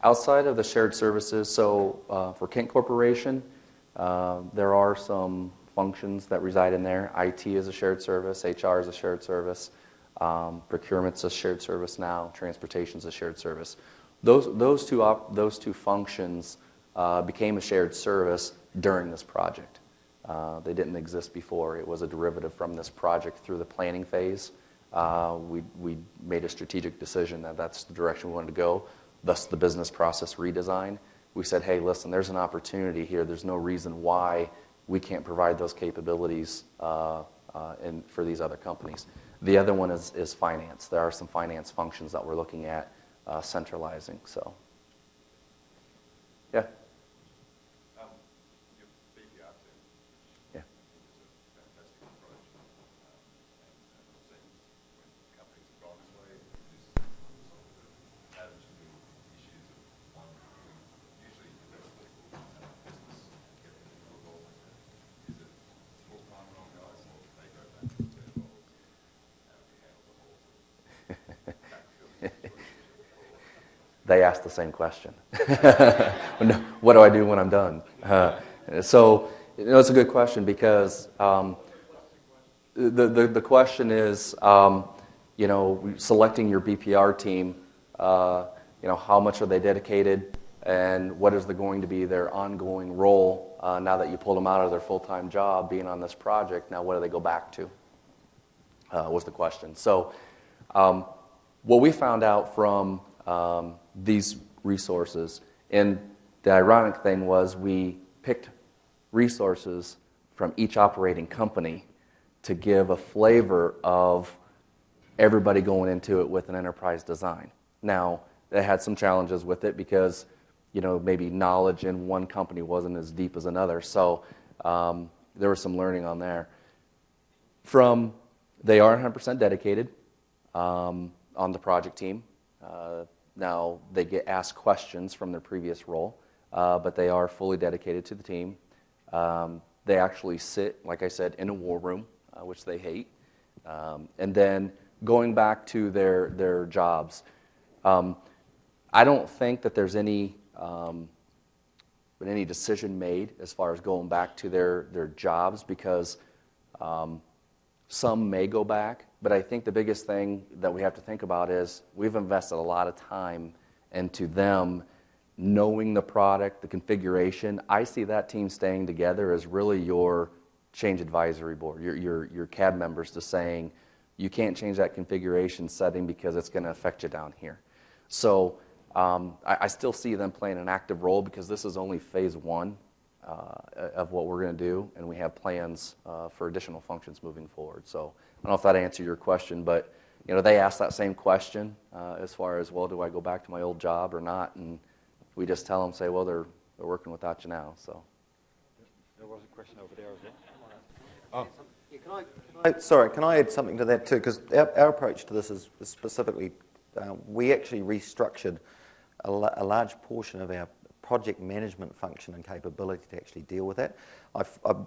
Outside of the shared services, so for Kent Corporation, there are some functions that reside in there. IT is a shared service, HR is a shared service, procurement's a shared service now, transportation's a shared service. Those two functions became a shared service during this project. They didn't exist before. It was a derivative from this project through the planning phase. We made a strategic decision that that's the direction we wanted to go, thus the business process redesign. We said, hey, listen, there's an opportunity here. There's no reason why we can't provide those capabilities for these other companies. The other one is finance. There are some finance functions that we're looking at centralizing. So, yeah. Your BPR team Yeah. is a fantastic approach. And I've seen when companies have gone this way, this sort of adds to the issues of one usually the best people in business get into a role like that. Is it full-time role guys or they go back to their roles? How do you handle the whole backfill situation? They ask the same question. What do I do when I'm done? So, it's a good question because the question is, selecting your BPR team, how much are they dedicated and what is going to be their ongoing role now that you pulled them out of their full-time job being on this project? Now, what do they go back to? Was the question. So, what we found out from these resources, and the ironic thing was we picked resources from each operating company to give a flavor of everybody going into it with an enterprise design. Now, they had some challenges with it because, maybe knowledge in one company wasn't as deep as another. So there was some learning on there. They are 100% dedicated on the project team. Now, they get asked questions from their previous role, but they are fully dedicated to the team. They actually sit, like I said, in a war room, which they hate. And then going back to their jobs, I don't think that there's any decision made as far as going back to their jobs because some may go back, but I think the biggest thing that we have to think about is we've invested a lot of time into them knowing the product, the configuration. I see that team staying together as really your change advisory board, your CAD members to saying, you can't change that configuration setting because it's going to affect you down here. So I still see them playing an active role because this is only phase one of what we're going to do, and we have plans for additional functions moving forward. So I don't know if that answered your question, but they asked that same question as far as, well, do I go back to my old job or not? And we just tell them, say, well, they're working without you now. So there was a question over there. Can I add something to that too? Because our approach to this is specifically, we actually restructured a large portion of our project management function and capability to actually deal with that.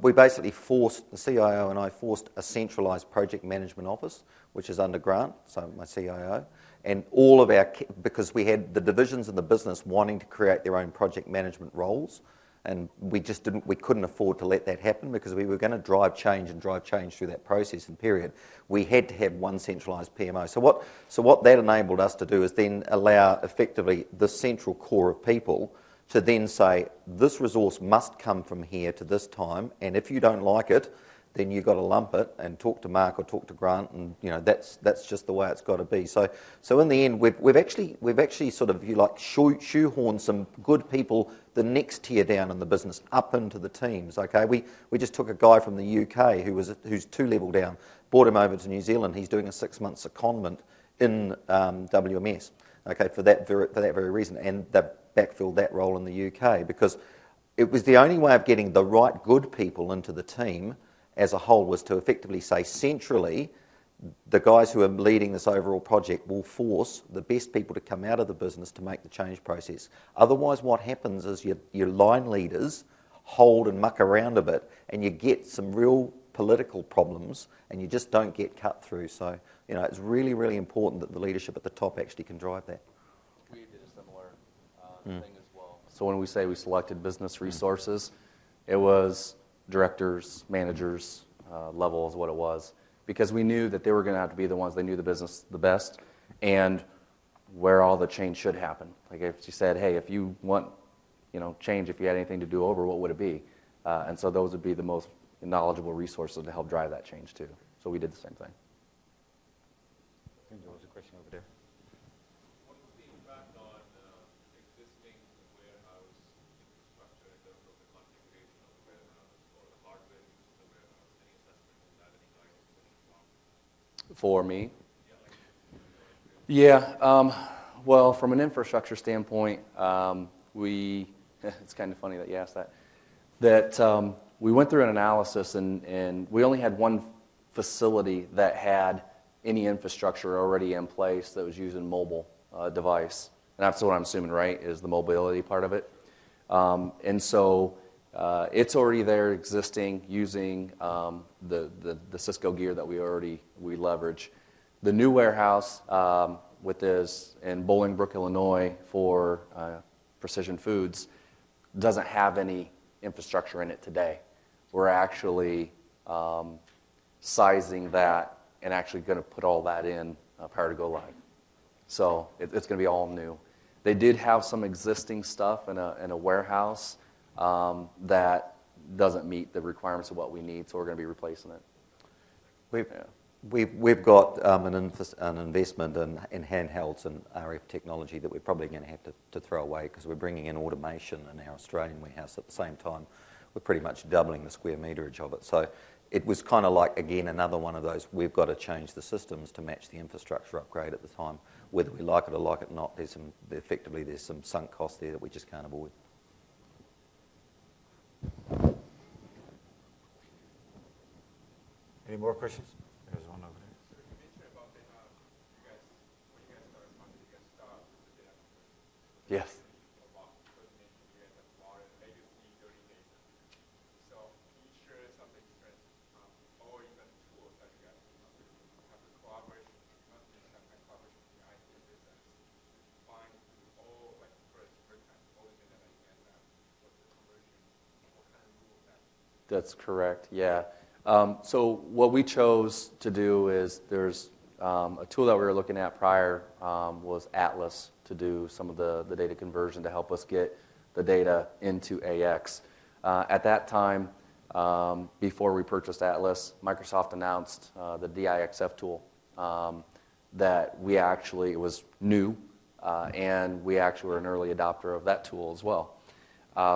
We basically forced, the CIO and I forced a centralised project management office, which is under Grant, so my CIO, and all of our, because we had the divisions in the business wanting to create their own project management roles, and we couldn't afford to let that happen because we were going to drive change through that process and period. We had to have one centralised PMO. So what that enabled us to do is then allow effectively the central core of people to then say, this resource must come from here to this time, and if you don't like it, then you've got to lump it and talk to Mark or talk to Grant, and that's just the way it's got to be. So in the end, we've actually sort of, if you like, shoehorned some good people the next tier down in the business up into the teams. Okay, we just took a guy from the UK who's 2 level down, brought him over to New Zealand. He's doing a 6-month secondment in WMS. Okay, for that very reason, and they've backfilled that role in the UK because it was the only way of getting the right good people into the team as a whole was to effectively say centrally, the guys who are leading this overall project will force the best people to come out of the business to make the change process. Otherwise, what happens is your line leaders hold and muck around a bit, and you get some real political problems, and you just don't get cut through. So, it's really, really important that the leadership at the top actually can drive that. We did a similar thing as well. So when we say we selected business resources, it was directors, managers level is what it was, because we knew that they were going to have to be the ones that knew the business the best and where all the change should happen. Like if you said, hey, if you want change, if you had anything to do over, what would it be? And so those would be the most knowledgeable resources to help drive that change too. So we did the same thing. I think there was a question over there. What was the impact on existing warehouse infrastructure in terms of the configuration of the warehouse or the hardware used in the warehouse? Any assessment of that, any guidance, any thought? For me? Yeah, like Yeah. Well, from an infrastructure standpoint, it's kind of funny that you asked that. We went through an analysis, and we only had one facility that had any infrastructure already in place that was using mobile device. And that's what I'm assuming, right, is the mobility part of it. And so it's already there existing using the Cisco gear that we leverage. The new warehouse with this in Bolingbrook, Illinois for Precision Foods doesn't have any infrastructure in it today. We're actually sizing that and actually going to put all that in prior to go live. So it's going to be all new. They did have some existing stuff in a warehouse that doesn't meet the requirements of what we need, so we're going to be replacing it. We've got an investment in handhelds and RF technology that we're probably going to have to throw away because we're bringing in automation in our Australian warehouse at the same time. We're pretty much doubling the square meterage of it. So it was kind of like, again, another one of those, we've got to change the systems to match the infrastructure upgrade at the time. Whether we like it or like it not, there's some sunk costs there that we just can't avoid. Any more questions? There's one over there. So you mentioned about when you guys started funding, you guys started with the data. Yes. You guys have a lot of legacy dirty data. So can you share some experience or even tools that you guys have the collaboration? You must be some kind of collaboration with the IT business to find all, like, first time, all the data that you guys have, what's the conversion, what kind of rules that. That's correct, yeah. So what we chose to do is there's a tool that we were looking at prior was Atlas to do some of the data conversion to help us get the data into AX. At that time, before we purchased Atlas, Microsoft announced the DIXF tool that it was new, and we actually were an early adopter of that tool as well.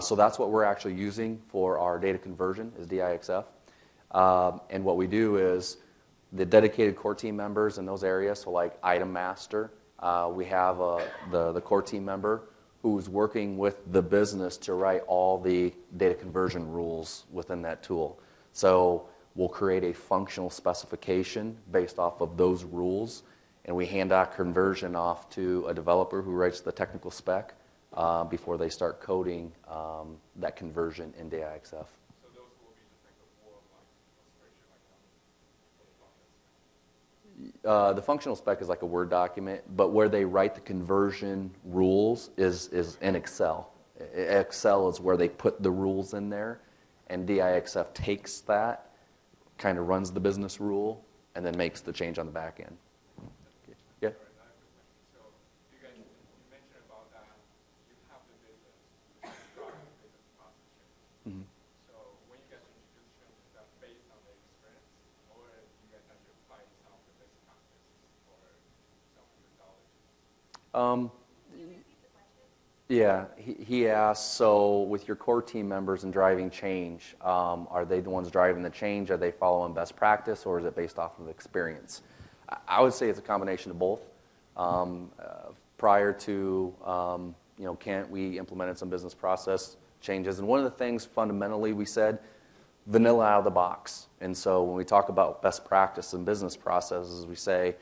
So that's what we're actually using for our data conversion is DIXF. And what we do is the dedicated core team members in those areas, so like item master, we have the core team member who's working with the business to write all the data conversion rules within that tool. So we'll create a functional specification based off of those rules, and we hand that conversion off to a developer who writes the technical spec before they start coding that conversion in DIXF. The functional spec is like a Word document, but where they write the conversion rules is in Excel. Excel is where they put the rules in there, and DIXF takes that, kind of runs the business rule, and then makes the change on the back end. Yeah? So you guys, you mentioned about that you have the business, drive the business process change. Mm-hmm. So when you guys introduce change, is that based on the experience, or you guys actually apply some of the best practices or some methodologies? Yeah, he asked, so with your core team members and driving change, are they the ones driving the change? Are they following best practice, or is it based off of experience? I would say it's a combination of both. Prior to, Kent, we implemented some business process changes. And one of the things fundamentally we said, vanilla out of the box. And so when we talk about best practice and business processes, we say,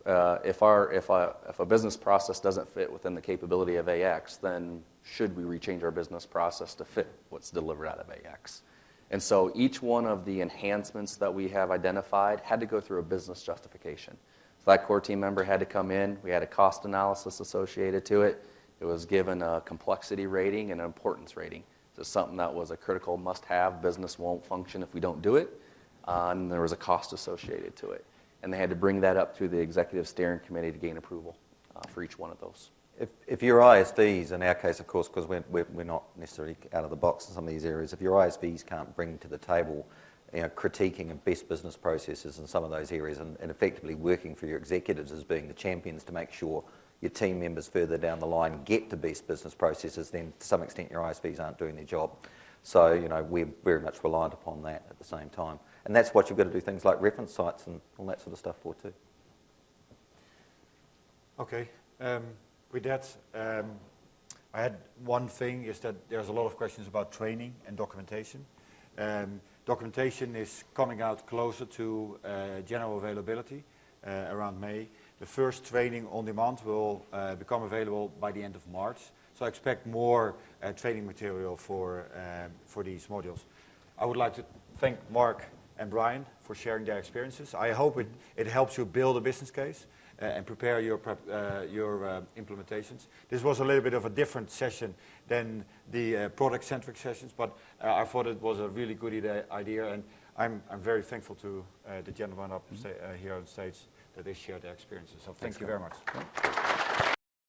if a business process doesn't fit within the capability of AX, then should we rechange our business process to fit what's delivered out of AX? And so each one of the enhancements that we have identified had to go through a business justification. So that core team member had to come in. We had a cost analysis associated to it. It was given a complexity rating and an importance rating. So something that was a critical must-have. Business won't function if we don't do it. And there was a cost associated to it. And they had to bring that up through the executive steering committee to gain approval for each one of those. If your ISVs, in our case, of course, because we're not necessarily out of the box in some of these areas, if your ISVs can't bring to the table critiquing of best business processes in some of those areas and effectively working for your executives as being the champions to make sure your team members further down the line get to best business processes, then to some extent your ISVs aren't doing their job. So, we're very much reliant upon that at the same time. And that's what you've got to do things like reference sites and all that sort of stuff for too. Okay. With that, I had one thing is that there's a lot of questions about training and documentation. Documentation is coming out closer to general availability around May. The first training on demand will become available by the end of March. So I expect more training material for these modules. I would like to thank Mark and Brian for sharing their experiences. I hope it helps you build a business case and prepare your implementations. This was a little bit of a different session than the product-centric sessions, but I thought it was a really good idea, and I'm very thankful to the gentlemen up here on stage that they shared their experiences. So thank you very much.